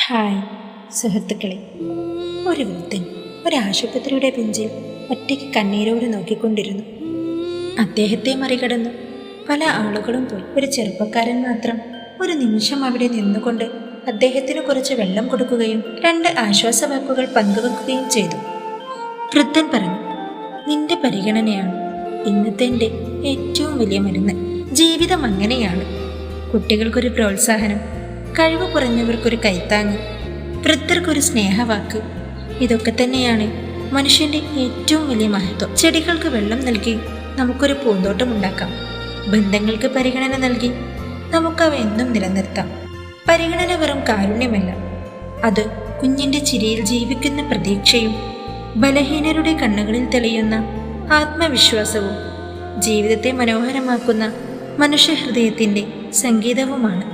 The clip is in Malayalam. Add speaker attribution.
Speaker 1: ഹായ് സുഹൃത്തുക്കളെ. ഒരു വൃദ്ധൻ ഒരാശുപത്രിയുടെ ബെഞ്ചിൽ ഒറ്റയ്ക്ക് കണ്ണീരോടെ നോക്കിക്കൊണ്ടിരുന്നു. അദ്ദേഹത്തെ മറികടന്നു പല ആളുകളും പോയി. ഒരു ചെറുപ്പക്കാരൻ മാത്രം ഒരു നിമിഷം അവിടെ നിന്നുകൊണ്ട് അദ്ദേഹത്തിന് കുറച്ച് വെള്ളം കൊടുക്കുകയും 2 ആശ്വാസവാക്കുകൾ പങ്കുവെക്കുകയും ചെയ്തു. വൃദ്ധൻ പറഞ്ഞു, നിന്റെ പരിഗണനയാണ് ഇന്നത്തെ എൻ്റെ ഏറ്റവും വലിയ മരുന്ന്. ജീവിതം അങ്ങനെയാണ്. കുട്ടികൾക്കൊരു പ്രോത്സാഹനം, കഴിവ് കുറഞ്ഞവർക്കൊരു കൈത്താങ്ങ്, വൃദ്ധർക്കൊരു സ്നേഹവാക്ക്, ഇതൊക്കെ തന്നെയാണ് മനുഷ്യന്റെ ഏറ്റവും വലിയ മഹത്വം. ചെടികൾക്ക് വെള്ളം നൽകി നമുക്കൊരു പൂന്തോട്ടം ഉണ്ടാക്കാം. ബന്ധങ്ങൾക്ക് പരിഗണന നൽകി നമുക്കവ എന്നും നിലനിർത്താം. പരിഗണന വെറും കാരുണ്യമല്ല, അത് കുഞ്ഞിന്റെ ചിരിയിൽ ജീവിക്കുന്ന പ്രതീക്ഷയും ബലഹീനരുടെ കണ്ണുകളിൽ തെളിയുന്ന ആത്മവിശ്വാസവും ജീവിതത്തെ മനോഹരമാക്കുന്ന മനുഷ്യഹൃദയത്തിന്റെ സംഗീതവുമാണ്.